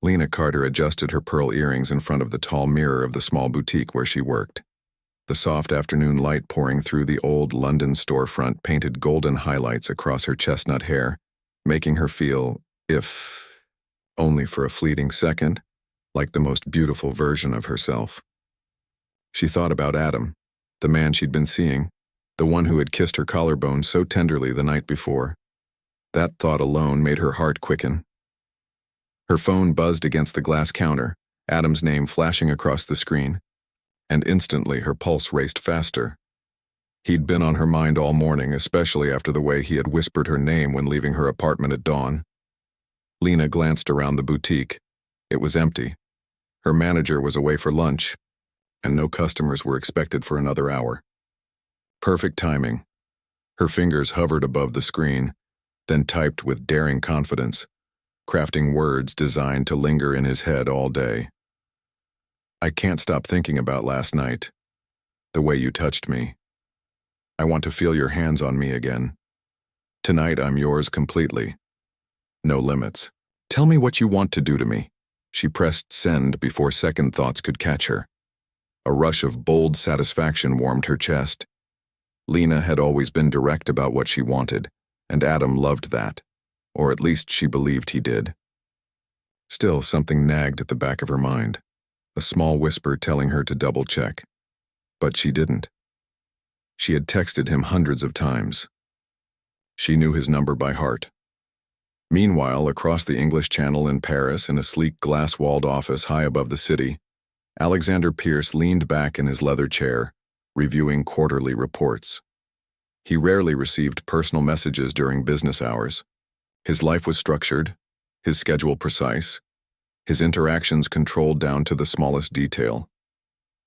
Lena Carter adjusted her pearl earrings in front of the tall mirror of the small boutique where she worked. The soft afternoon light pouring through the old London storefront painted golden highlights across her chestnut hair, making her feel, if only for a fleeting second, like the most beautiful version of herself. She thought about Adam, the man she'd been seeing, the one who had kissed her collarbone so tenderly the night before. That thought alone made her heart quicken. Her phone buzzed against the glass counter, Adam's name flashing across the screen, and instantly her pulse raced faster. He'd been on her mind all morning, especially after the way he had whispered her name when leaving her apartment at dawn. Lena glanced around the boutique. It was empty. Her manager was away for lunch, and no customers were expected for another hour. Perfect timing. Her fingers hovered above the screen, then typed with daring confidence, crafting words designed to linger in his head all day. I can't stop thinking about last night. The way you touched me. I want to feel your hands on me again. Tonight I'm yours completely. No limits. Tell me what you want to do to me. She pressed send before second thoughts could catch her. A rush of bold satisfaction warmed her chest. Lena had always been direct about what she wanted, and Adam loved that. Or at least she believed he did. Still, something nagged at the back of her mind, a small whisper telling her to double-check. But she didn't. She had texted him hundreds of times. She knew his number by heart. Meanwhile, across the English Channel in Paris, in a sleek glass-walled office high above the city, Alexander Pierce leaned back in his leather chair, reviewing quarterly reports. He rarely received personal messages during business hours. His life was structured, his schedule precise, his interactions controlled down to the smallest detail.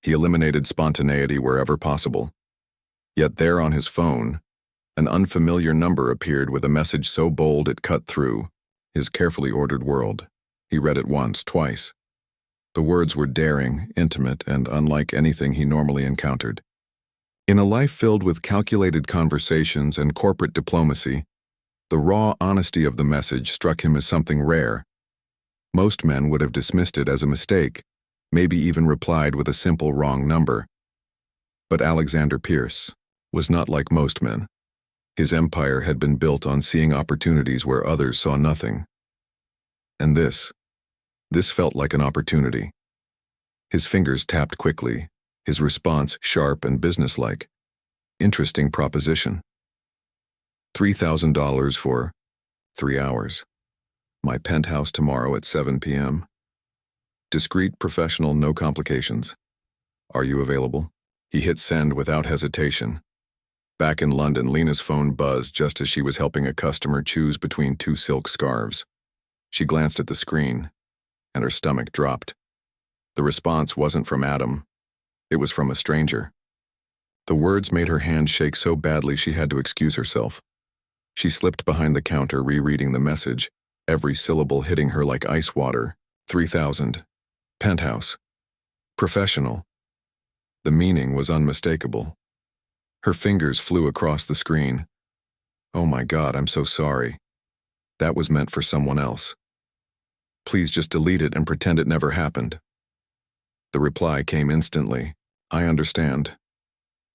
He eliminated spontaneity wherever possible. Yet there on his phone, an unfamiliar number appeared with a message so bold it cut through his carefully ordered world. He read it once, twice. The words were daring, intimate, and unlike anything he normally encountered. In a life filled with calculated conversations and corporate diplomacy, the raw honesty of the message struck him as something rare. Most men would have dismissed it as a mistake, maybe even replied with a simple wrong number. But Alexander Pierce was not like most men. His empire had been built on seeing opportunities where others saw nothing. And this felt like an opportunity. His fingers tapped quickly, his response sharp and businesslike. Interesting proposition. $3,000 for 3 hours. My penthouse tomorrow at 7 p.m. Discreet, professional, no complications. Are you available? He hit send without hesitation. Back in London, Lena's phone buzzed just as she was helping a customer choose between 2 silk scarves. She glanced at the screen, and her stomach dropped. The response wasn't from Adam. It was from a stranger. The words made her hand shake so badly she had to excuse herself. She slipped behind the counter, rereading the message, every syllable hitting her like ice water. 3,000. Penthouse. Professional. The meaning was unmistakable. Her fingers flew across the screen. Oh my God, I'm so sorry. That was meant for someone else. Please just delete it and pretend it never happened. The reply came instantly. I understand.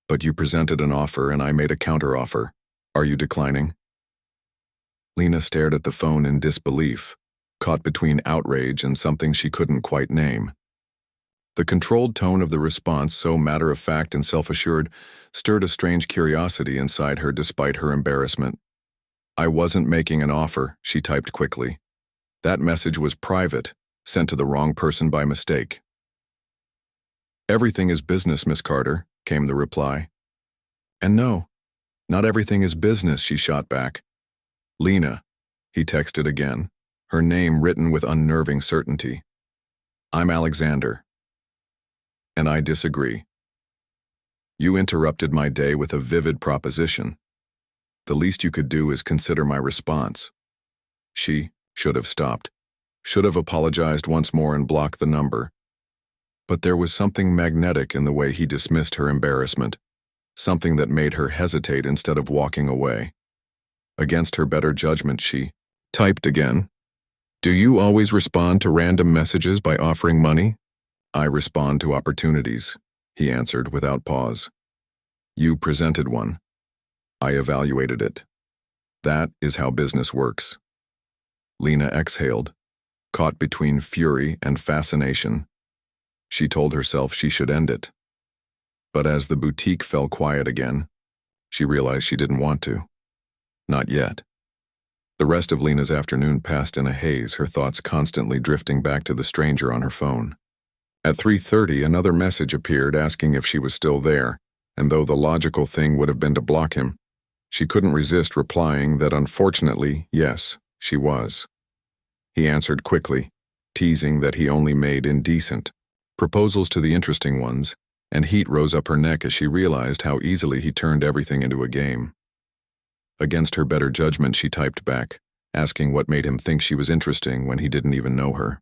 But you presented an offer and I made a counteroffer. Are you declining? Lena stared at the phone in disbelief, caught between outrage and something she couldn't quite name. The controlled tone of the response, so matter-of-fact and self-assured, stirred a strange curiosity inside her despite her embarrassment. I wasn't making an offer, she typed quickly. That message was private, sent to the wrong person by mistake. Everything is business, Miss Carter, came the reply. And no, not everything is business, she shot back. Lena, he texted again, her name written with unnerving certainty. I'm Alexander. And I disagree. You interrupted my day with a vivid proposition. The least you could do is consider my response. She should have stopped, should have apologized once more and blocked the number. But there was something magnetic in the way he dismissed her embarrassment, something that made her hesitate instead of walking away. Against her better judgment, she typed again. Do you always respond to random messages by offering money? I respond to opportunities, he answered without pause. You presented one. I evaluated it. That is how business works. Lena exhaled, caught between fury and fascination. She told herself she should end it. But as the boutique fell quiet again, she realized she didn't want to. Not yet. The rest of Lena's afternoon passed in a haze, her thoughts constantly drifting back to the stranger on her phone. At 3:30, another message appeared asking if she was still there, and though the logical thing would have been to block him, she couldn't resist replying that unfortunately, yes, she was. He answered quickly, teasing that he only made indecent proposals to the interesting ones, and heat rose up her neck as she realized how easily he turned everything into a game. Against her better judgment, she typed back, asking what made him think she was interesting when he didn't even know her.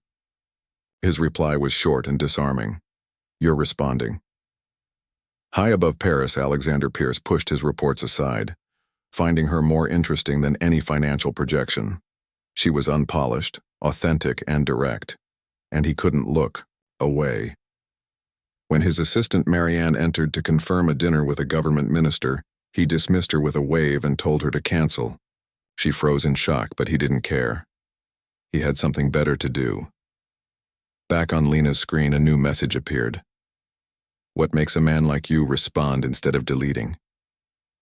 His reply was short and disarming. You're responding. High above Paris, Alexander Pierce pushed his reports aside, finding her more interesting than any financial projection. She was unpolished, authentic, and direct, and he couldn't look away. When his assistant Marianne entered to confirm a dinner with a government minister, he dismissed her with a wave and told her to cancel. She froze in shock, but he didn't care. He had something better to do. Back on Lena's screen, a new message appeared. What makes a man like you respond instead of deleting?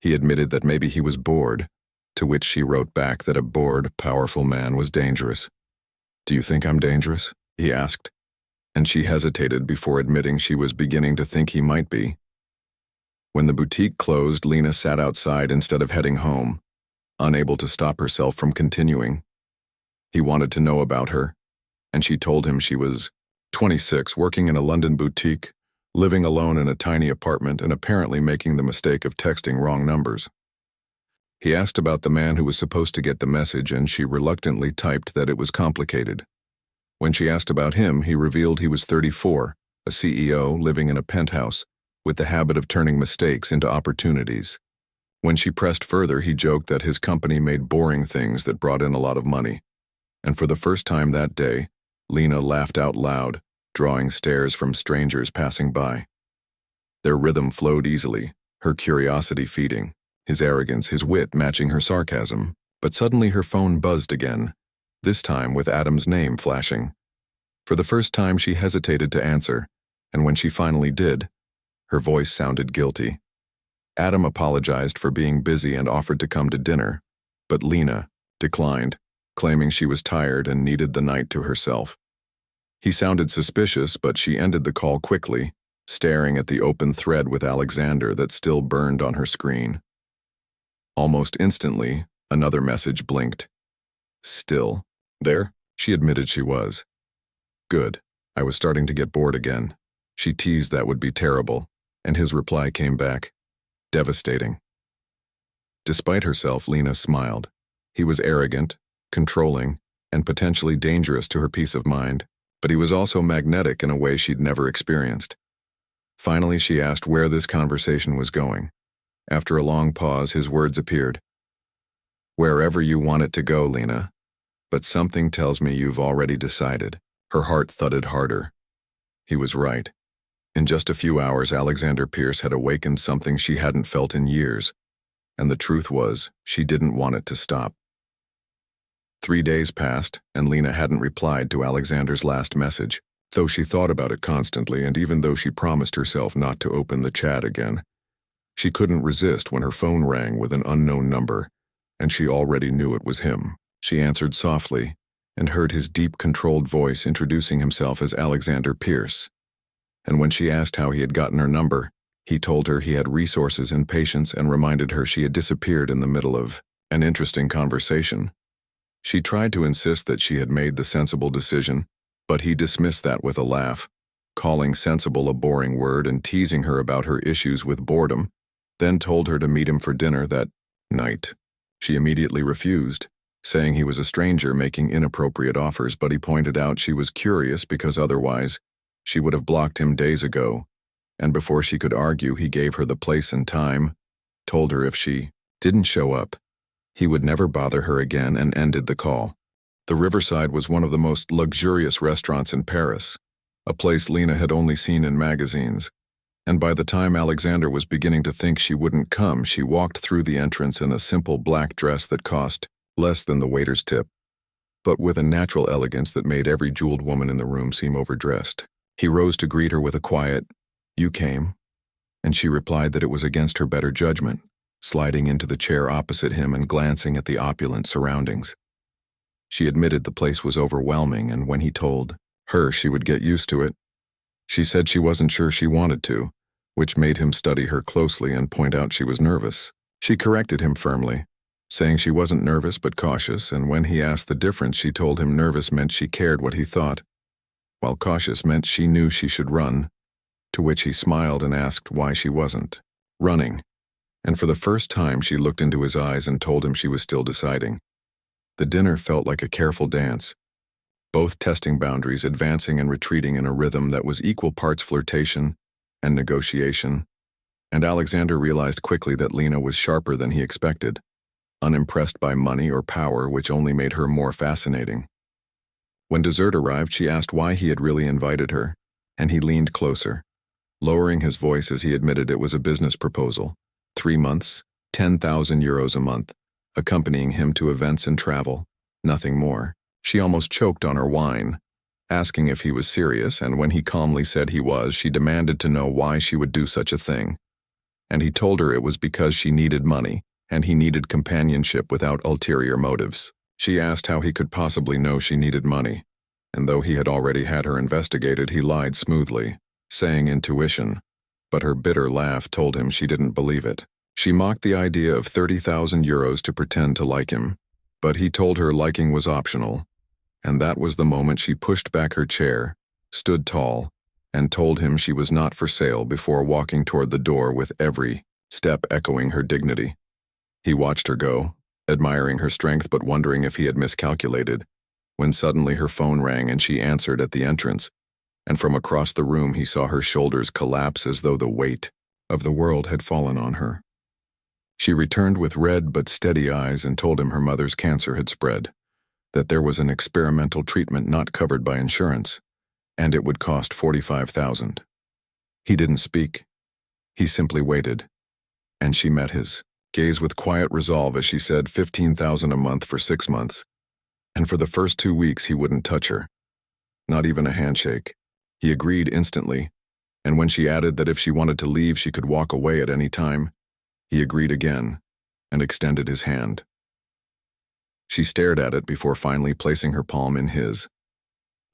He admitted that maybe he was bored, to which she wrote back that a bored, powerful man was dangerous. Do you think I'm dangerous? He asked, and she hesitated before admitting she was beginning to think he might be. When the boutique closed, Lena sat outside instead of heading home, unable to stop herself from continuing. He wanted to know about her, and she told him she was 26, working in a London boutique, living alone in a tiny apartment and apparently making the mistake of texting wrong numbers. He asked about the man who was supposed to get the message, and she reluctantly typed that it was complicated. When she asked about him, he revealed he was 34, a CEO living in a penthouse, with the habit of turning mistakes into opportunities. When she pressed further, he joked that his company made boring things that brought in a lot of money. And for the first time that day, Lena laughed out loud, drawing stares from strangers passing by. Their rhythm flowed easily, her curiosity feeding, his arrogance, his wit matching her sarcasm. But suddenly her phone buzzed again, this time with Adam's name flashing. For the first time she hesitated to answer, and when she finally did, her voice sounded guilty. Adam apologized for being busy and offered to come to dinner, but Lena declined, claiming she was tired and needed the night to herself. He sounded suspicious, but she ended the call quickly, staring at the open thread with Alexander that still burned on her screen. Almost instantly, another message blinked. Still there? She admitted she was. Good. I was starting to get bored again. She teased that would be terrible, and his reply came back. Devastating. Despite herself, Lena smiled. He was arrogant, controlling, and potentially dangerous to her peace of mind, but he was also magnetic in a way she'd never experienced. Finally, she asked where this conversation was going. After a long pause, his words appeared. Wherever you want it to go, Lena. But something tells me you've already decided. Her heart thudded harder. He was right. In just a few hours, Alexander Pierce had awakened something she hadn't felt in years, and the truth was, she didn't want it to stop. 3 days passed, and Lena hadn't replied to Alexander's last message, though she thought about it constantly, and even though she promised herself not to open the chat again. She couldn't resist when her phone rang with an unknown number, and she already knew it was him. She answered softly, and heard his deep, controlled voice introducing himself as Alexander Pierce. And when she asked how he had gotten her number, he told her he had resources and patience and reminded her she had disappeared in the middle of an interesting conversation. She tried to insist that she had made the sensible decision, but he dismissed that with a laugh, calling sensible a boring word and teasing her about her issues with boredom, then told her to meet him for dinner that night. She immediately refused, saying he was a stranger making inappropriate offers, but he pointed out she was curious because otherwise she would have blocked him days ago, and before she could argue, he gave her the place and time, told her if she didn't show up, he would never bother her again, and ended the call. The Riverside was one of the most luxurious restaurants in Paris, a place Lena had only seen in magazines. And by the time Alexander was beginning to think she wouldn't come, she walked through the entrance in a simple black dress that cost less than the waiter's tip, but with a natural elegance that made every jeweled woman in the room seem overdressed. He rose to greet her with a quiet, "You came?" and she replied that it was against her better judgment, sliding into the chair opposite him and glancing at the opulent surroundings. She admitted the place was overwhelming, and when he told her she would get used to it, she said she wasn't sure she wanted to, which made him study her closely and point out she was nervous. She corrected him firmly, saying she wasn't nervous but cautious, and when he asked the difference, she told him nervous meant she cared what he thought, while cautious meant she knew she should run, to which he smiled and asked why she wasn't running. And for the first time she looked into his eyes and told him she was still deciding. The dinner felt like a careful dance, both testing boundaries, advancing and retreating in a rhythm that was equal parts flirtation and negotiation, and Alexander realized quickly that Lena was sharper than he expected, unimpressed by money or power, which only made her more fascinating. When dessert arrived, she asked why he had really invited her, and he leaned closer, lowering his voice as he admitted it was a business proposal. 3 months, 10,000 euros a month, accompanying him to events and travel, nothing more. She almost choked on her wine, asking if he was serious, and when he calmly said he was, she demanded to know why she would do such a thing. And he told her it was because she needed money, and he needed companionship without ulterior motives. She asked how he could possibly know she needed money, and though he had already had her investigated, he lied smoothly, saying intuition, but her bitter laugh told him she didn't believe it. She mocked the idea of 30,000 euros to pretend to like him, but he told her liking was optional, and that was the moment she pushed back her chair, stood tall, and told him she was not for sale before walking toward the door with every step echoing her dignity. He watched her go, admiring her strength but wondering if he had miscalculated, when suddenly her phone rang and she answered at the entrance, and from across the room he saw her shoulders collapse as though the weight of the world had fallen on her. She returned with red but steady eyes and told him her mother's cancer had spread, that there was an experimental treatment not covered by insurance, and it would cost 45,000. He didn't speak. He simply waited, and she met his gaze with quiet resolve as she said 15,000 a month for 6 months, and for the first 2 weeks he wouldn't touch her, not even a handshake. He agreed instantly, and when she added that if she wanted to leave she could walk away at any time, he agreed again and extended his hand. She stared at it before finally placing her palm in his,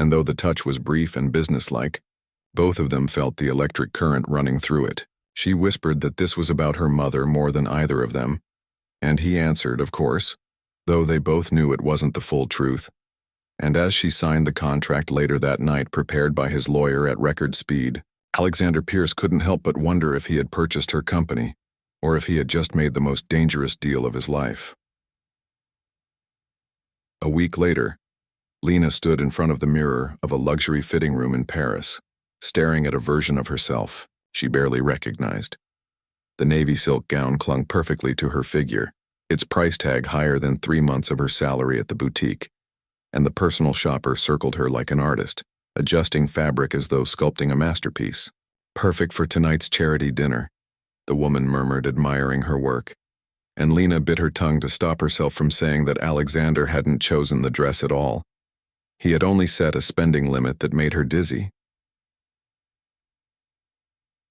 and though the touch was brief and businesslike, both of them felt the electric current running through it. She whispered that this was about her mother more than either of them, and he answered, of course, though they both knew it wasn't the full truth. And as she signed the contract later that night, prepared by his lawyer at record speed, Alexander Pierce couldn't help but wonder if he had purchased her company, or if he had just made the most dangerous deal of his life. A week later, Lena stood in front of the mirror of a luxury fitting room in Paris, staring at a version of herself she barely recognized. The navy silk gown clung perfectly to her figure, its price tag higher than 3 months of her salary at the boutique, and the personal shopper circled her like an artist, adjusting fabric as though sculpting a masterpiece. "Perfect for tonight's charity dinner," the woman murmured, admiring her work, and Lena bit her tongue to stop herself from saying that Alexander hadn't chosen the dress at all. He had only set a spending limit that made her dizzy.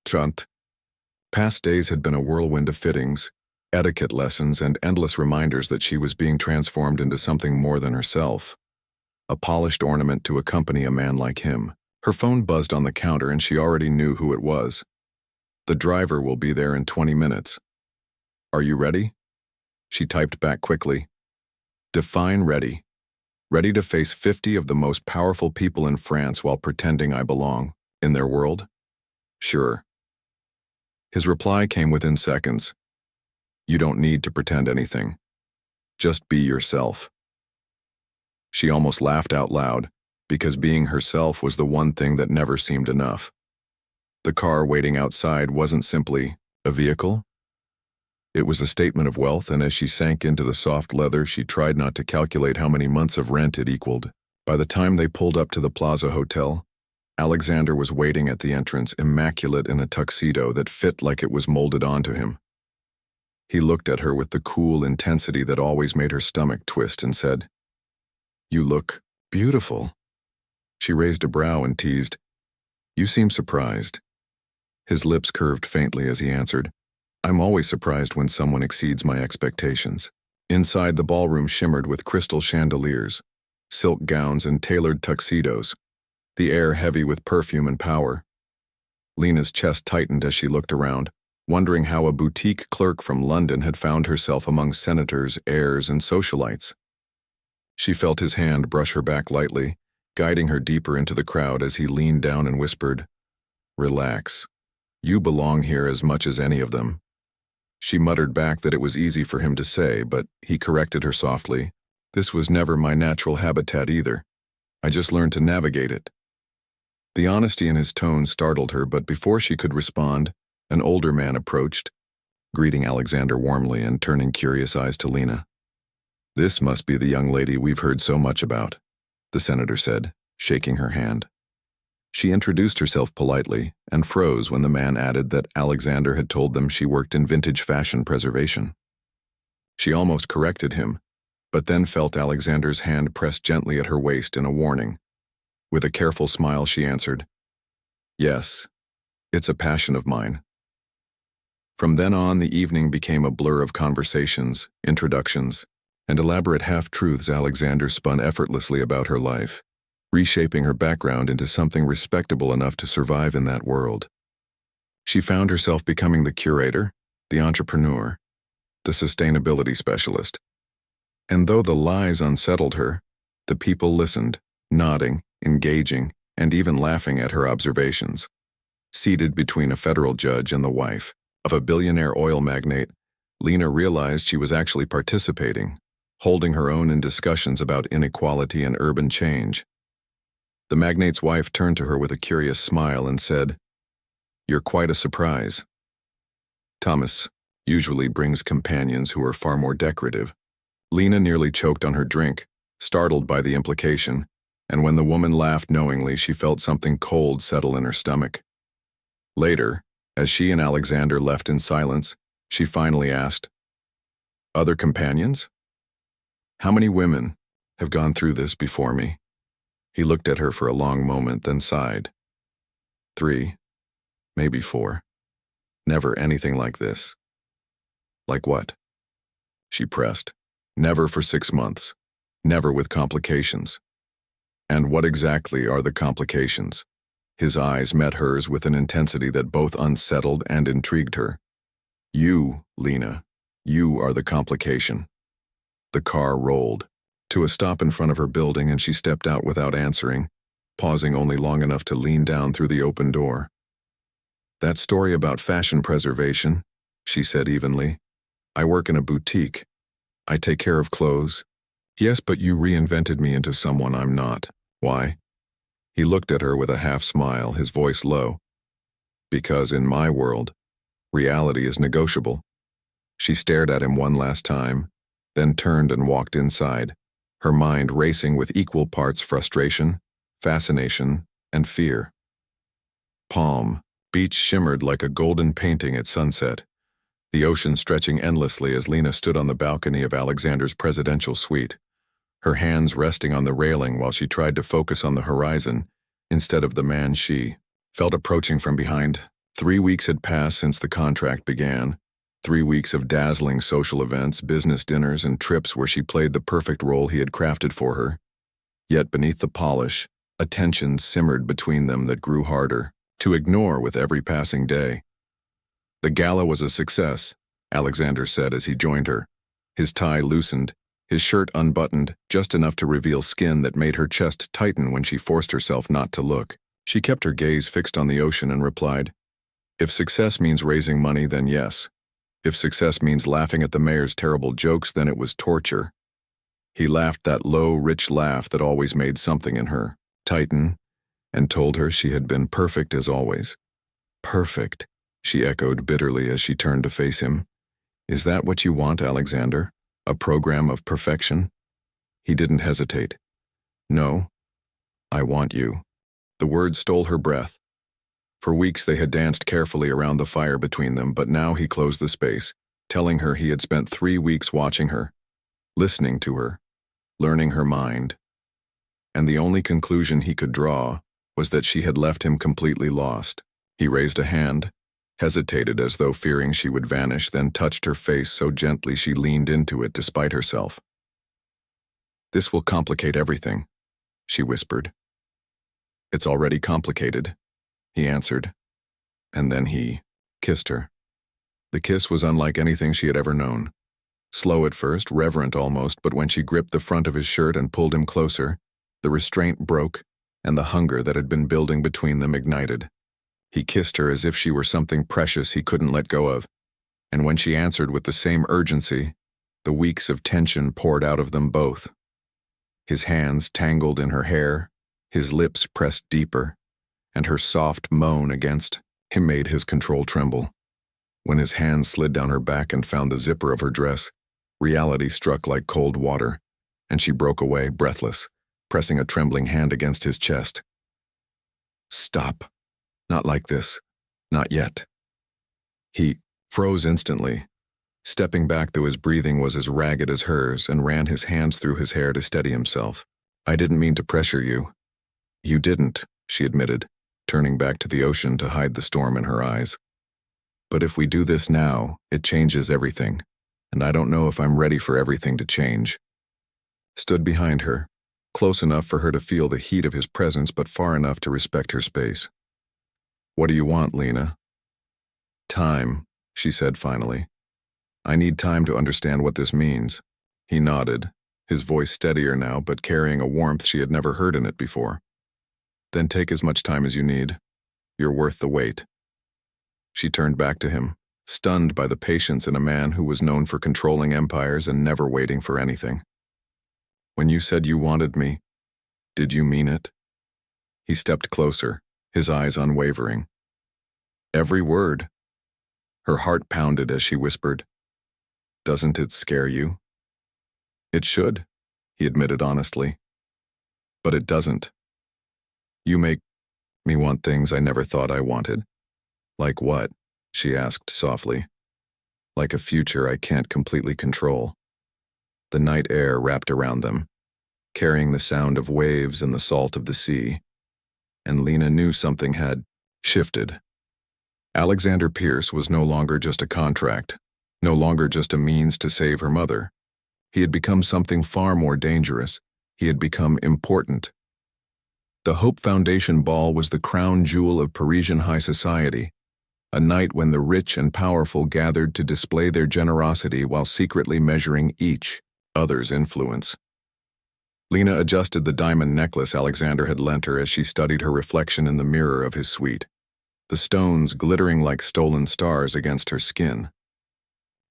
Chunt. Past days had been a whirlwind of fittings, etiquette lessons, and endless reminders that she was being transformed into something more than herself, a polished ornament to accompany a man like him. Her phone buzzed on the counter and she already knew who it was. "The driver will be there in 20 minutes. Are you ready?" She typed back quickly. "Define ready. Ready to face 50 of the most powerful people in France while pretending I belong in their world? Sure." His reply came within seconds. "You don't need to pretend anything. Just be yourself." She almost laughed out loud, because being herself was the one thing that never seemed enough. The car waiting outside wasn't simply a vehicle. It was a statement of wealth, and as she sank into the soft leather, she tried not to calculate how many months of rent it equaled. By the time they pulled up to the Plaza Hotel, Alexander was waiting at the entrance, immaculate in a tuxedo that fit like it was molded onto him. He looked at her with the cool intensity that always made her stomach twist and said, "You look beautiful." She raised a brow and teased, "You seem surprised." His lips curved faintly as he answered, "I'm always surprised when someone exceeds my expectations." Inside, the ballroom shimmered with crystal chandeliers, silk gowns, and tailored tuxedos, the air heavy with perfume and power. Lena's chest tightened as she looked around, wondering how a boutique clerk from London had found herself among senators, heirs, and socialites. She felt his hand brush her back lightly, guiding her deeper into the crowd as he leaned down and whispered, "Relax. You belong here as much as any of them." She muttered back that it was easy for him to say, but he corrected her softly, "This was never my natural habitat either. I just learned to navigate it." The honesty in his tone startled her, but before she could respond, an older man approached, greeting Alexander warmly and turning curious eyes to Lena. "This must be the young lady we've heard so much about," the senator said, shaking her hand. She introduced herself politely and froze when the man added that Alexander had told them she worked in vintage fashion preservation. She almost corrected him, but then felt Alexander's hand press gently at her waist in a warning. With a careful smile, she answered, "Yes, it's a passion of mine." From then on, the evening became a blur of conversations, introductions, and elaborate half-truths Alexander spun effortlessly about her life, reshaping her background into something respectable enough to survive in that world. She found herself becoming the curator, the entrepreneur, the sustainability specialist. And though the lies unsettled her, the people listened, nodding, engaging, and even laughing at her observations. Seated between a federal judge and the wife of a billionaire oil magnate, Lena realized she was actually participating, holding her own in discussions about inequality and urban change. The magnate's wife turned to her with a curious smile and said, "You're quite a surprise." Thomas usually brings companions who are far more decorative. Lena nearly choked on her drink, startled by the implication, and when the woman laughed knowingly, she felt something cold settle in her stomach. Later, as she and Alexander left in silence, she finally asked, "Other companions? How many women have gone through this before me?" He looked at her for a long moment, then sighed. 3, maybe 4. Never anything like this." "Like what?" She pressed. "Never for 6 months. Never with complications." "And what exactly are the complications?" His eyes met hers with an intensity that both unsettled and intrigued her. "You, Lena, you are the complication." The car rolled to a stop in front of her building, and she stepped out without answering, pausing only long enough to lean down through the open door. "That story about fashion preservation," she said evenly. "I work in a boutique. I take care of clothes. Yes, but you reinvented me into someone I'm not. Why?" He looked at her with a half smile, his voice low. "Because in my world, reality is negotiable." She stared at him one last time, then turned and walked inside, her mind racing with equal parts frustration, fascination, and fear. Palm Beach shimmered like a golden painting at sunset, the ocean stretching endlessly as Lena stood on the balcony of Alexander's presidential suite, her hands resting on the railing while she tried to focus on the horizon instead of the man she felt approaching from behind. 3 weeks had passed since the contract began, 3 weeks of dazzling social events, business dinners, and trips where she played the perfect role he had crafted for her. Yet beneath the polish, a tension simmered between them that grew harder to ignore with every passing day. "The gala was a success," Alexander said as he joined her. His tie loosened, his shirt unbuttoned, just enough to reveal skin that made her chest tighten when she forced herself not to look. She kept her gaze fixed on the ocean and replied, "If success means raising money, then yes. If success means laughing at the mayor's terrible jokes, then it was torture." He laughed that low, rich laugh that always made something in her tighten, and told her she had been perfect as always. "Perfect," she echoed bitterly as she turned to face him. Is that what you want, Alexander? A program of perfection? He didn't hesitate. No, I want you. The words stole her breath. For weeks they had danced carefully around the fire between them, but now he closed the space, telling her he had spent 3 weeks watching her, listening to her, learning her mind. And the only conclusion he could draw was that she had left him completely lost. He raised a hand, hesitated as though fearing she would vanish, then touched her face so gently she leaned into it despite herself. "This will complicate everything," she whispered. "It's already complicated," he answered. And then he kissed her. The kiss was unlike anything she had ever known. Slow at first, reverent almost, but when she gripped the front of his shirt and pulled him closer, the restraint broke, and the hunger that had been building between them ignited. He kissed her as if she were something precious he couldn't let go of, and when she answered with the same urgency, the weeks of tension poured out of them both. His hands tangled in her hair, his lips pressed deeper, and her soft moan against him made his control tremble. When his hands slid down her back and found the zipper of her dress, reality struck like cold water, and she broke away, breathless, pressing a trembling hand against his chest. "Stop. Not like this. Not yet." He froze instantly, stepping back though his breathing was as ragged as hers, and ran his hands through his hair to steady himself. "I didn't mean to pressure you." "You didn't," she admitted, turning back to the ocean to hide the storm in her eyes. "But if we do this now, it changes everything, and I don't know if I'm ready for everything to change." Stood behind her, close enough for her to feel the heat of his presence but far enough to respect her space. "What do you want, Lena?" "Time," she said finally. "I need time to understand what this means." He nodded, his voice steadier now but carrying a warmth she had never heard in it before. "Then take as much time as you need. You're worth the wait." She turned back to him, stunned by the patience in a man who was known for controlling empires and never waiting for anything. "When you said you wanted me, did you mean it?" He stepped closer, his eyes unwavering. "Every word." Her heart pounded as she whispered, "Doesn't it scare you?" "It should," he admitted honestly. "But it doesn't. You make me want things I never thought I wanted." "Like what?" she asked softly. "Like a future I can't completely control." The night air wrapped around them, carrying the sound of waves and the salt of the sea, and Lena knew something had shifted. Alexander Pierce was no longer just a contract, no longer just a means to save her mother. He had become something far more dangerous. He had become important. The Hope Foundation Ball was the crown jewel of Parisian high society, a night when the rich and powerful gathered to display their generosity while secretly measuring each other's influence. Lena adjusted the diamond necklace Alexander had lent her as she studied her reflection in the mirror of his suite, the stones glittering like stolen stars against her skin.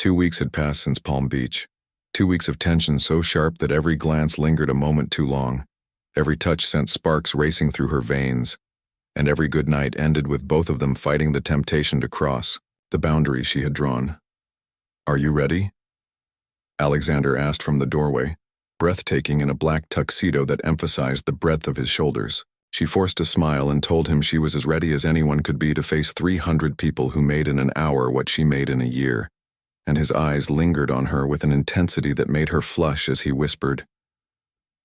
2 weeks had passed since Palm Beach, 2 weeks of tension so sharp that every glance lingered a moment too long, every touch sent sparks racing through her veins, and every good night ended with both of them fighting the temptation to cross the boundary she had drawn. "Are you ready?" Alexander asked from the doorway, breathtaking in a black tuxedo that emphasized the breadth of his shoulders. She forced a smile and told him she was as ready as anyone could be to face 300 people who made in an hour what she made in a year, and his eyes lingered on her with an intensity that made her flush as he whispered,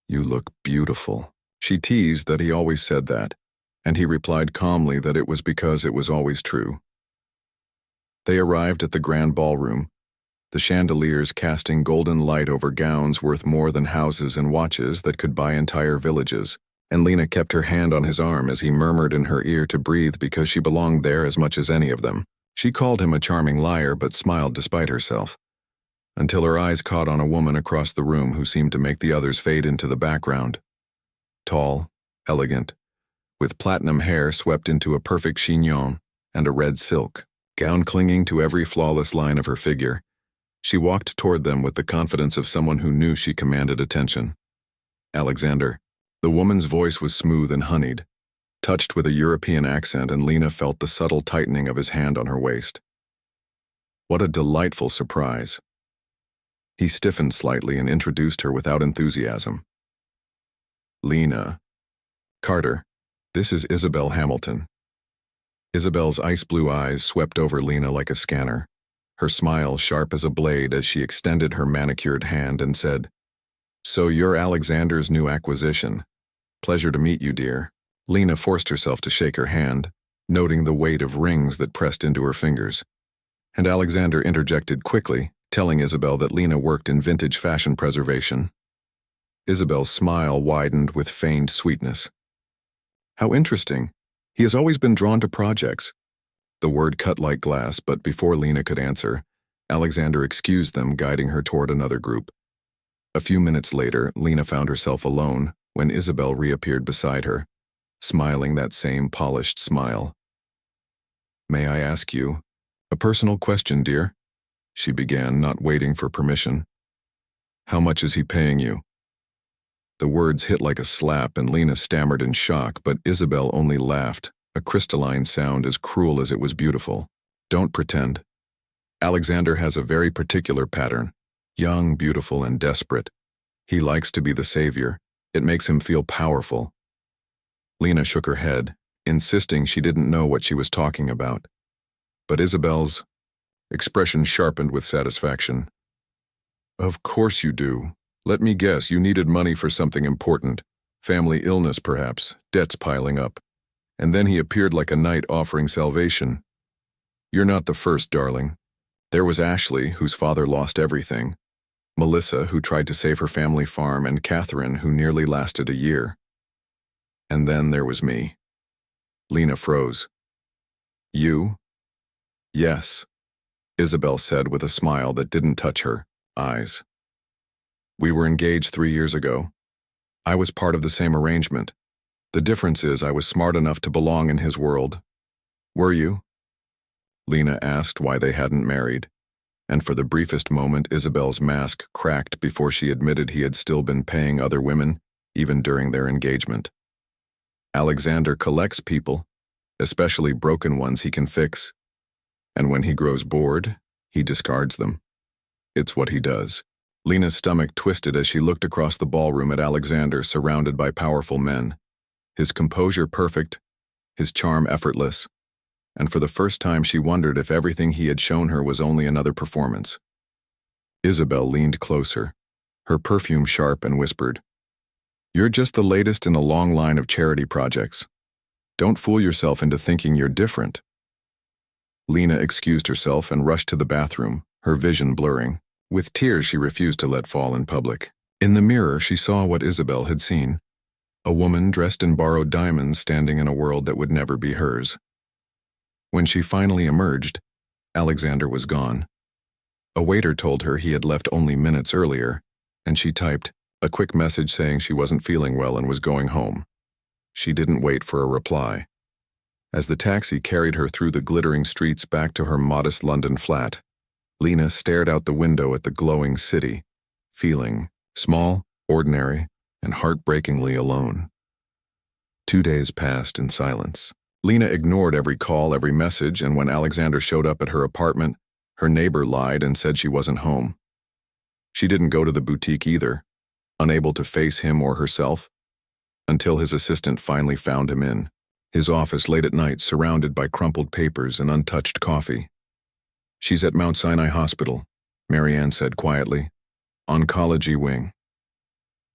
"You look beautiful." She teased that he always said that, and he replied calmly that it was because it was always true. They arrived at the grand ballroom, the chandeliers casting golden light over gowns worth more than houses and watches that could buy entire villages, and Lena kept her hand on his arm as he murmured in her ear to breathe because she belonged there as much as any of them. She called him a charming liar but smiled despite herself, until her eyes caught on a woman across the room who seemed to make the others fade into the background. Tall, elegant, with platinum hair swept into a perfect chignon and a red silk gown clinging to every flawless line of her figure, she walked toward them with the confidence of someone who knew she commanded attention. "Alexander." The woman's voice was smooth and honeyed, touched with a European accent, and Lena felt the subtle tightening of his hand on her waist. What a delightful surprise. He stiffened slightly and introduced her without enthusiasm. Lena. Carter, this is Isabel Hamilton. Isabel's ice blue eyes swept over Lena like a scanner, her smile sharp as a blade as she extended her manicured hand and said, "So you're Alexander's new acquisition. Pleasure to meet you, dear." Lena forced herself to shake her hand, noting the weight of rings that pressed into her fingers. And Alexander interjected quickly, telling Isabel that Lena worked in vintage fashion preservation. Isabel's smile widened with feigned sweetness. "How interesting. He has always been drawn to projects." The word cut like glass, but before Lena could answer, Alexander excused them, guiding her toward another group. A few minutes later, Lena found herself alone when Isabel reappeared beside her, smiling that same polished smile. "May I ask you a personal question, dear?" she began, not waiting for permission. "How much is he paying you?" The words hit like a slap and Lena stammered in shock, but Isabel only laughed, a crystalline sound as cruel as it was beautiful. "Don't pretend. Alexander has a very particular pattern, young, beautiful, and desperate. He likes to be the savior. It makes him feel powerful." Lena shook her head, insisting she didn't know what she was talking about. But Isabel's expression sharpened with satisfaction. "Of course you do. Let me guess, you needed money for something important. Family illness, perhaps, debts piling up. And then he appeared like a knight offering salvation. You're not the first, darling. There was Ashley, whose father lost everything, Melissa, who tried to save her family farm, and Catherine, who nearly lasted a year. And then there was me." Lena froze. "You?" "Yes," Isabel said with a smile that didn't touch her eyes. "We were engaged 3 years ago. I was part of the same arrangement. The difference is I was smart enough to belong in his world. Were you?" Lena asked why they hadn't married, and for the briefest moment Isabel's mask cracked before she admitted he had still been paying other women, even during their engagement. "Alexander collects people, especially broken ones he can fix. And when he grows bored, he discards them. It's what he does." Lena's stomach twisted as she looked across the ballroom at Alexander, surrounded by powerful men. His composure perfect, his charm effortless, and for the first time she wondered if everything he had shown her was only another performance. Isabel leaned closer, her perfume sharp, and whispered, "You're just the latest in a long line of charity projects. Don't fool yourself into thinking you're different." Lena excused herself and rushed to the bathroom, her vision blurring. With tears she refused to let fall in public. In the mirror she saw what Isabel had seen. A woman dressed in borrowed diamonds standing in a world that would never be hers. When she finally emerged, Alexander was gone. A waiter told her he had left only minutes earlier, and she typed a quick message saying she wasn't feeling well and was going home. She didn't wait for a reply. As the taxi carried her through the glittering streets back to her modest London flat, Lena stared out the window at the glowing city, feeling small, ordinary, and heartbreakingly alone. 2 days passed in silence. Lena ignored every call, every message, and when Alexander showed up at her apartment, her neighbor lied and said she wasn't home. She didn't go to the boutique either, unable to face him or herself, until his assistant finally found him in his office late at night, surrounded by crumpled papers and untouched coffee. "She's at Mount Sinai Hospital," Marianne said quietly. "Oncology wing."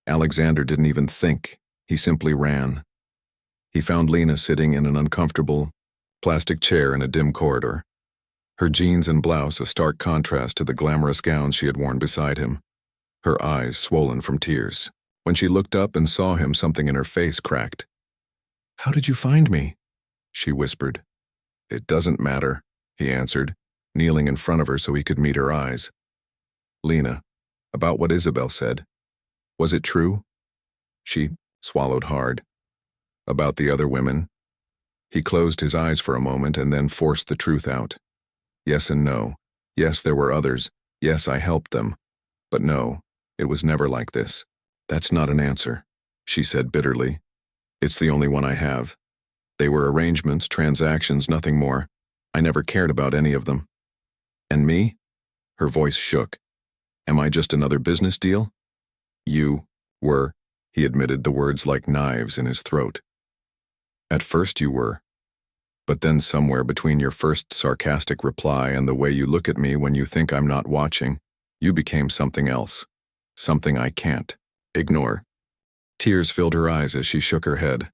Alexander didn't even think. He simply ran. He found Lena sitting in an uncomfortable plastic chair in a dim corridor, her jeans and blouse a stark contrast to the glamorous gowns she had worn beside him, her eyes swollen from tears. When she looked up and saw him, something in her face cracked. "How did you find me?" she whispered. "It doesn't matter," he answered, kneeling in front of her so he could meet her eyes. "Lena, about what Isabel said. Was it true?" She swallowed hard. "About the other women?" He closed his eyes for a moment and then forced the truth out. "Yes and no. Yes, there were others. Yes, I helped them. But no, it was never like this." "That's not an answer," she said bitterly. "It's the only one I have. They were arrangements, transactions, nothing more. I never cared about any of them." And me? Her voice shook. Am I just another business deal? You were, he admitted, the words like knives in his throat. At first you were. But then somewhere between your first sarcastic reply and the way you look at me when you think I'm not watching, you became something else. Something I can't ignore. Tears filled her eyes as she shook her head.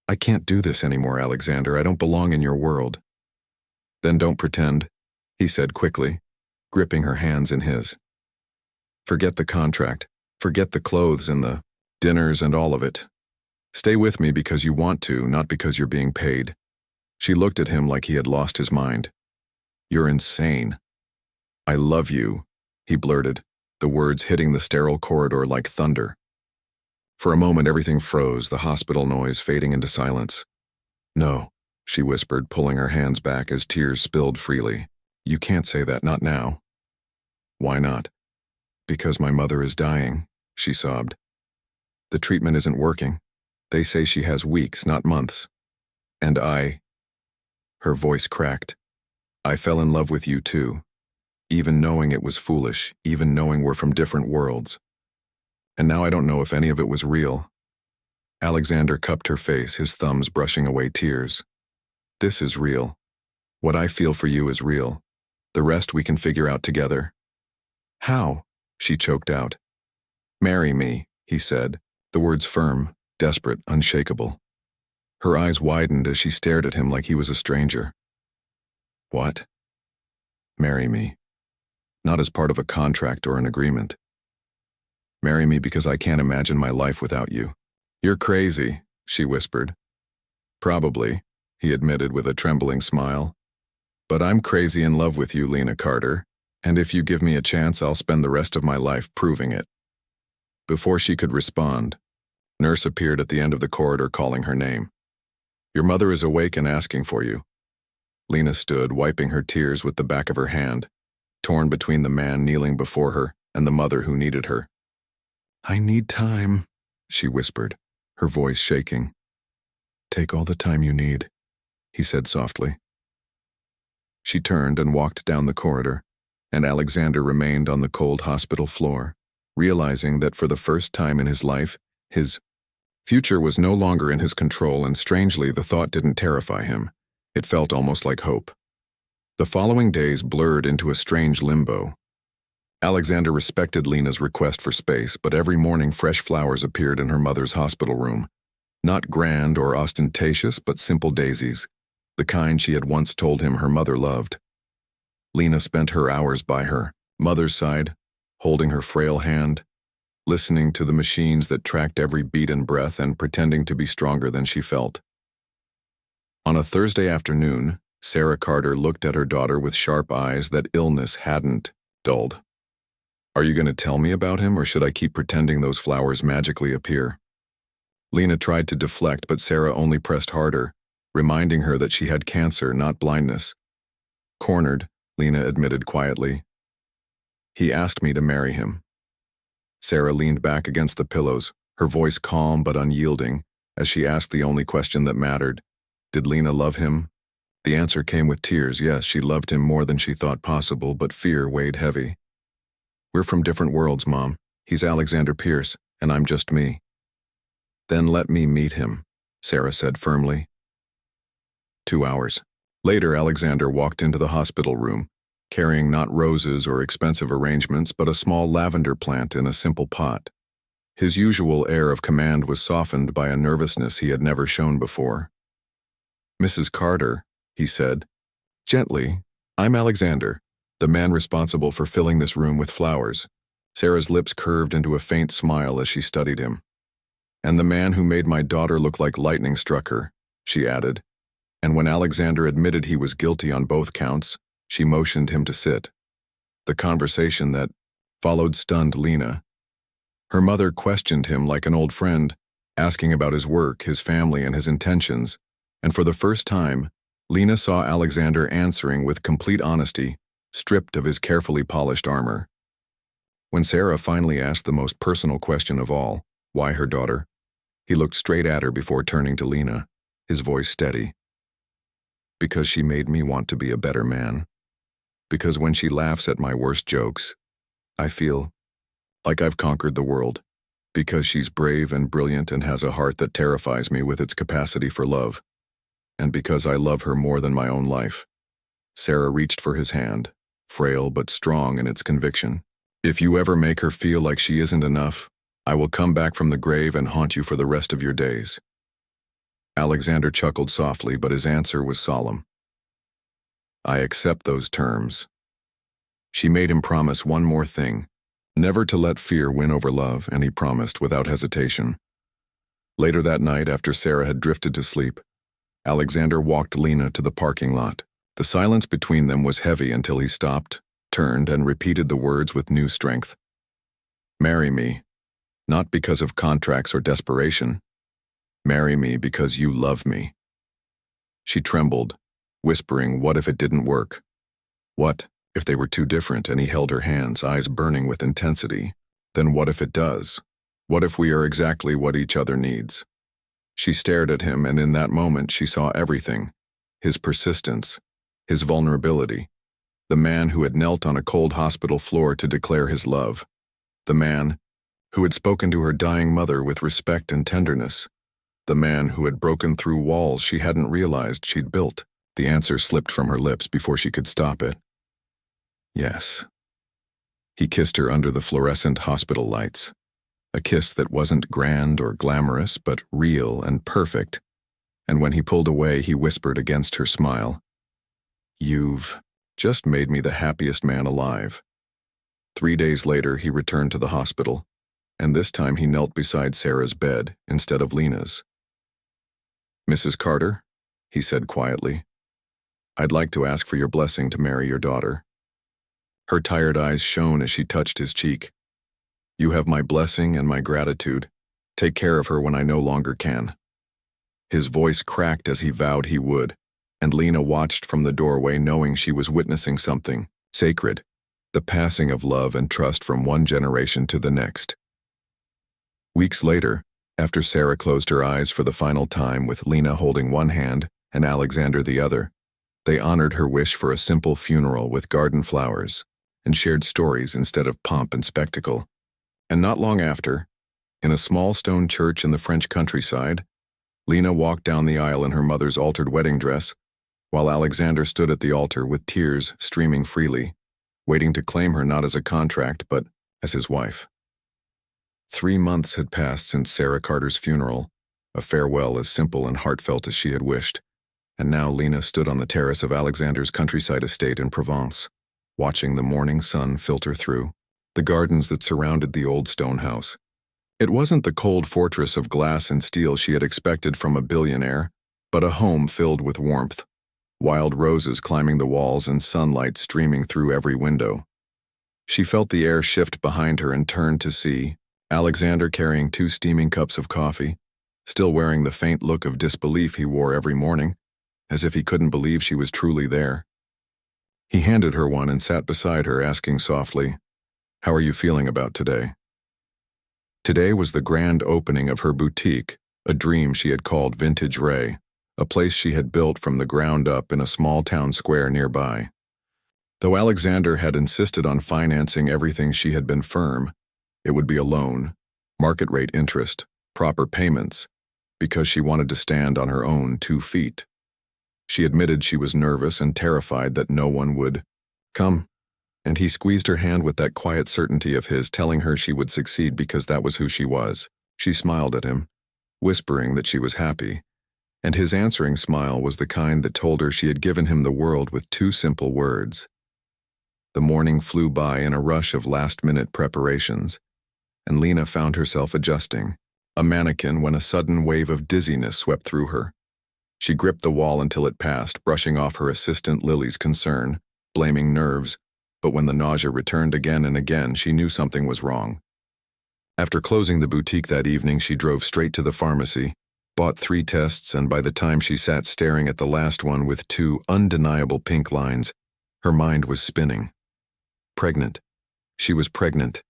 I can't do this anymore, Alexander. I don't belong in your world. Then don't pretend, he said quickly, gripping her hands in his. Forget the contract. Forget the clothes and the dinners and all of it. Stay with me because you want to, not because you're being paid. She looked at him like he had lost his mind. You're insane. I love you, he blurted, the words hitting the sterile corridor like thunder. For a moment everything froze, the hospital noise fading into silence. No, she whispered, pulling her hands back as tears spilled freely. You can't say that, not now. Why not? Because my mother is dying, she sobbed. The treatment isn't working. They say she has weeks, not months. And her voice cracked. I fell in love with you too. Even knowing it was foolish, even knowing we're from different worlds. And now I don't know if any of it was real. Alexander cupped her face, his thumbs brushing away tears. This is real. What I feel for you is real. The rest we can figure out together. How? She choked out. Marry me, he said, the words firm, desperate, unshakable. Her eyes widened as she stared at him like he was a stranger. What? Marry me. Not as part of a contract or an agreement. Marry me because I can't imagine my life without you. You're crazy, she whispered. Probably, he admitted with a trembling smile. But I'm crazy in love with you, Lena Carter, and if you give me a chance, I'll spend the rest of my life proving it. Before she could respond, Nurse appeared at the end of the corridor calling her name. Your mother is awake and asking for you. Lena stood, wiping her tears with the back of her hand, torn between the man kneeling before her and the mother who needed her. I need time, she whispered, her voice shaking. Take all the time you need, he said softly. She turned and walked down the corridor, and Alexander remained on the cold hospital floor, realizing that for the first time in his life, his future was no longer in his control, and strangely the thought didn't terrify him. It felt almost like hope. The following days blurred into a strange limbo. Alexander respected Lena's request for space, but every morning fresh flowers appeared in her mother's hospital room. Not grand or ostentatious, but simple daisies, the kind she had once told him her mother loved. Lena spent her hours by her mother's side, holding her frail hand, listening to the machines that tracked every beat and breath and pretending to be stronger than she felt. On a Thursday afternoon, Sarah Carter looked at her daughter with sharp eyes that illness hadn't dulled. Are you going to tell me about him, or should I keep pretending those flowers magically appear? Lena tried to deflect, but Sarah only pressed harder, reminding her that she had cancer, not blindness. Cornered, Lena admitted quietly. He asked me to marry him. Sarah leaned back against the pillows, her voice calm but unyielding, as she asked the only question that mattered. Did Lena love him? The answer came with tears. Yes, she loved him more than she thought possible, but fear weighed heavy. We're from different worlds, Mom. He's Alexander Pierce, and I'm just me. Then let me meet him, Sarah said firmly. 2 hours. Later, Alexander walked into the hospital room, carrying not roses or expensive arrangements, but a small lavender plant in a simple pot. His usual air of command was softened by a nervousness he had never shown before. Mrs. Carter, he said, gently, I'm Alexander, the man responsible for filling this room with flowers. Sarah's lips curved into a faint smile as she studied him. And the man who made my daughter look like lightning struck her, she added. And when Alexander admitted he was guilty on both counts, she motioned him to sit. The conversation that followed stunned Lena. Her mother questioned him like an old friend, asking about his work, his family, and his intentions, and for the first time, Lena saw Alexander answering with complete honesty, stripped of his carefully polished armor. When Sarah finally asked the most personal question of all, why her daughter, he looked straight at her before turning to Lena, his voice steady. Because she made me want to be a better man. Because when she laughs at my worst jokes, I feel like I've conquered the world. Because she's brave and brilliant and has a heart that terrifies me with its capacity for love. And because I love her more than my own life. Sarah reached for his hand, frail but strong in its conviction. If you ever make her feel like she isn't enough, I will come back from the grave and haunt you for the rest of your days. Alexander chuckled softly, but his answer was solemn. I accept those terms. She made him promise one more thing, never to let fear win over love, and he promised without hesitation. Later that night, after Sarah had drifted to sleep, Alexander walked Lena to the parking lot. The silence between them was heavy until he stopped, turned, and repeated the words with new strength. Marry me, not because of contracts or desperation. Marry me because you love me. She trembled, whispering, what if it didn't work? What if they were too different? And he held her hands, eyes burning with intensity. Then what if it does? What if we are exactly what each other needs? She stared at him, and in that moment she saw everything. His persistence, his vulnerability. The man who had knelt on a cold hospital floor to declare his love. The man who had spoken to her dying mother with respect and tenderness. The man who had broken through walls she hadn't realized she'd built. The answer slipped from her lips before she could stop it. Yes. He kissed her under the fluorescent hospital lights. A kiss that wasn't grand or glamorous, but real and perfect. And when he pulled away, he whispered against her smile, You've just made me the happiest man alive. 3 days later, he returned to the hospital, and this time he knelt beside Sarah's bed instead of Lena's. Mrs. Carter, he said quietly, I'd like to ask for your blessing to marry your daughter. Her tired eyes shone as she touched his cheek. You have my blessing and my gratitude. Take care of her when I no longer can. His voice cracked as he vowed he would, and Lena watched from the doorway knowing she was witnessing something sacred, the passing of love and trust from one generation to the next. Weeks later, after Sarah closed her eyes for the final time with Lena holding one hand and Alexander the other, they honored her wish for a simple funeral with garden flowers and shared stories instead of pomp and spectacle. And not long after, in a small stone church in the French countryside, Lena walked down the aisle in her mother's altered wedding dress, while Alexander stood at the altar with tears streaming freely, waiting to claim her not as a contract but as his wife. 3 months had passed since Sarah Carter's funeral, a farewell as simple and heartfelt as she had wished, and now Lena stood on the terrace of Alexander's countryside estate in Provence, watching the morning sun filter through the gardens that surrounded the old stone house. It wasn't the cold fortress of glass and steel she had expected from a billionaire, but a home filled with warmth, wild roses climbing the walls and sunlight streaming through every window. She felt the air shift behind her and turned to see Alexander carrying 2 steaming cups of coffee, still wearing the faint look of disbelief he wore every morning, as if he couldn't believe she was truly there. He handed her one and sat beside her, asking softly, How are you feeling about today? Today was the grand opening of her boutique, a dream she had called Vintage Ray, a place she had built from the ground up in a small town square nearby. Though Alexander had insisted on financing everything, she had been firm. It would be a loan, market rate interest, proper payments, because she wanted to stand on her own 2 feet. She admitted she was nervous and terrified that no one would come, and he squeezed her hand with that quiet certainty of his, telling her she would succeed because that was who she was. She smiled at him, whispering that she was happy, and his answering smile was the kind that told her she had given him the world with 2 simple words. The morning flew by in a rush of last-minute preparations, and Lena found herself adjusting, a mannequin, when a sudden wave of dizziness swept through her. She gripped the wall until it passed, brushing off her assistant Lily's concern, blaming nerves, but when the nausea returned again and again, she knew something was wrong. After closing the boutique that evening, she drove straight to the pharmacy, bought 3 tests, and by the time she sat staring at the last one with 2 undeniable pink lines, her mind was spinning. Pregnant. She was pregnant.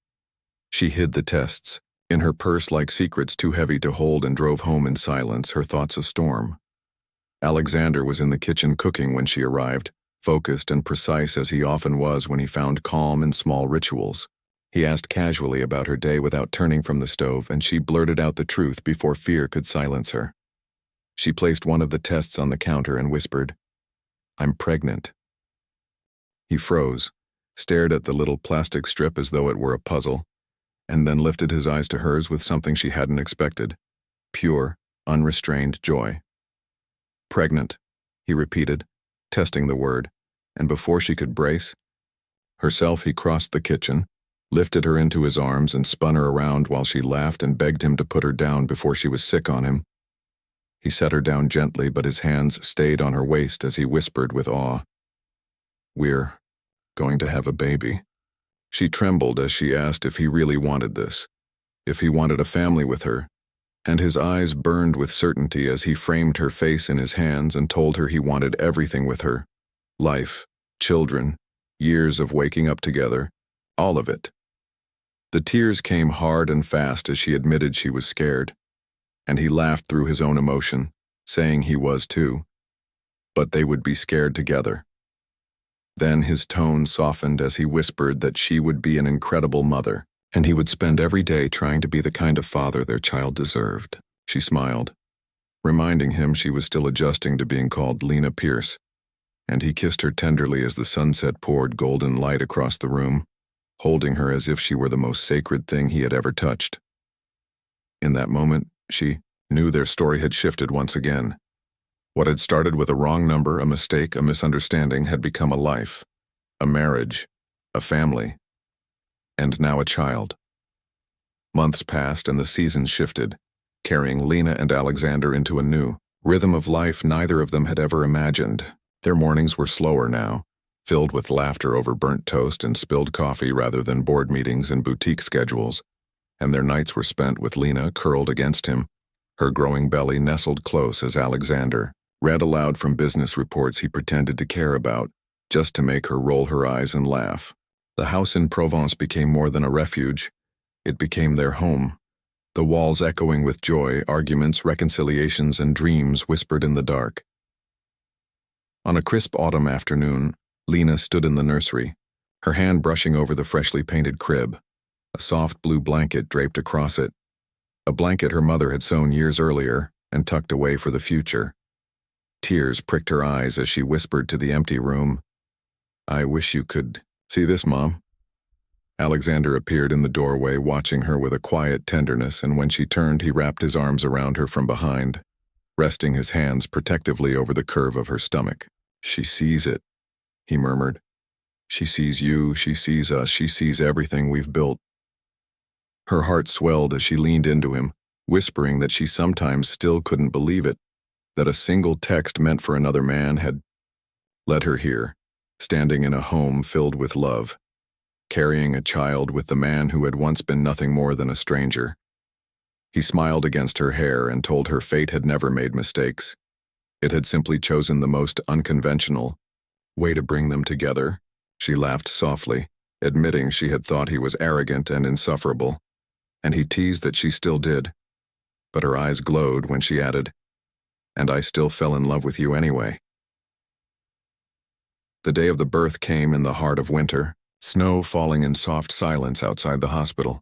She hid the tests in her purse like secrets too heavy to hold and drove home in silence, her thoughts a storm. Alexander was in the kitchen cooking when she arrived, focused and precise as he often was when he found calm in small rituals. He asked casually about her day without turning from the stove, and she blurted out the truth before fear could silence her. She placed one of the tests on the counter and whispered, "I'm pregnant." He froze, stared at the little plastic strip as though it were a puzzle, and then lifted his eyes to hers with something she hadn't expected: pure, unrestrained joy. "Pregnant," he repeated, testing the word, and before she could brace herself, he crossed the kitchen, lifted her into his arms, and spun her around while she laughed and begged him to put her down before she was sick on him. He set her down gently, but his hands stayed on her waist as he whispered with awe, "We're going to have a baby." She trembled as she asked if he really wanted this, if he wanted a family with her, and his eyes burned with certainty as he framed her face in his hands and told her he wanted everything with her: life, children, years of waking up together, all of it. The tears came hard and fast as she admitted she was scared, and he laughed through his own emotion, saying he was too, but they would be scared together. Then his tone softened as he whispered that she would be an incredible mother, and he would spend every day trying to be the kind of father their child deserved. She smiled, reminding him she was still adjusting to being called Lena Pierce, and he kissed her tenderly as the sunset poured golden light across the room, holding her as if she were the most sacred thing he had ever touched. In that moment, she knew their story had shifted once again. What had started with a wrong number, a mistake, a misunderstanding, had become a life, a marriage, a family, and now a child. Months passed and the seasons shifted, carrying Lena and Alexander into a new rhythm of life neither of them had ever imagined. Their mornings were slower now, filled with laughter over burnt toast and spilled coffee rather than board meetings and boutique schedules, and their nights were spent with Lena curled against him, her growing belly nestled close as Alexander read aloud from business reports he pretended to care about, just to make her roll her eyes and laugh. The house in Provence became more than a refuge. It became their home, the walls echoing with joy, arguments, reconciliations, and dreams whispered in the dark. On a crisp autumn afternoon, Lena stood in the nursery, her hand brushing over the freshly painted crib, a soft blue blanket draped across it, a blanket her mother had sewn years earlier and tucked away for the future. Tears pricked her eyes as she whispered to the empty room, "I wish you could see this, Mom." Alexander appeared in the doorway, watching her with a quiet tenderness, and when she turned, he wrapped his arms around her from behind, resting his hands protectively over the curve of her stomach. "She sees it," he murmured. "She sees you, she sees us, she sees everything we've built." Her heart swelled as she leaned into him, whispering that she sometimes still couldn't believe it, that a single text meant for another man had led her here, standing in a home filled with love, carrying a child with the man who had once been nothing more than a stranger. He smiled against her hair and told her fate had never made mistakes. It had simply chosen the most unconventional way to bring them together. She laughed softly, admitting she had thought he was arrogant and insufferable, and he teased that she still did. But her eyes glowed when she added, "And I still fell in love with you anyway." The day of the birth came in the heart of winter, snow falling in soft silence outside the hospital,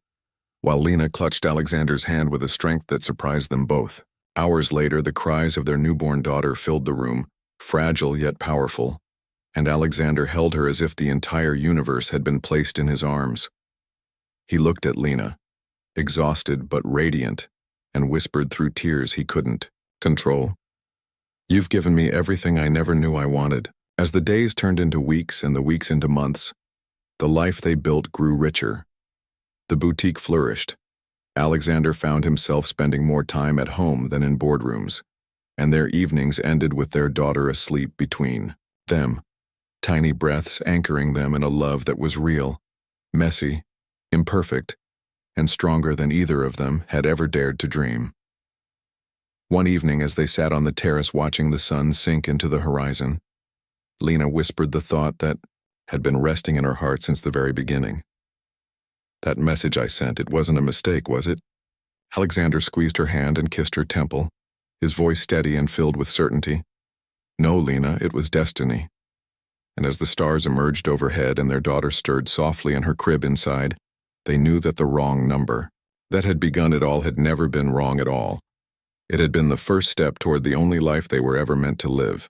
while Lena clutched Alexander's hand with a strength that surprised them both. Hours later, the cries of their newborn daughter filled the room, fragile yet powerful, and Alexander held her as if the entire universe had been placed in his arms. He looked at Lena, exhausted but radiant, and whispered through tears he couldn't control, "You've given me everything I never knew I wanted." As the days turned into weeks and the weeks into months, the life they built grew richer. The boutique flourished. Alexander found himself spending more time at home than in boardrooms, and their evenings ended with their daughter asleep between them, tiny breaths anchoring them in a love that was real, messy, imperfect, and stronger than either of them had ever dared to dream. One evening, as they sat on the terrace watching the sun sink into the horizon, Lena whispered the thought that had been resting in her heart since the very beginning. "That message I sent, it wasn't a mistake, was it?" Alexander squeezed her hand and kissed her temple, his voice steady and filled with certainty. "No, Lena, it was destiny." and as the stars emerged overhead and their daughter stirred softly in her crib inside, they knew that the wrong number that had begun it all had never been wrong at all. It had been the first step toward the only life they were ever meant to live.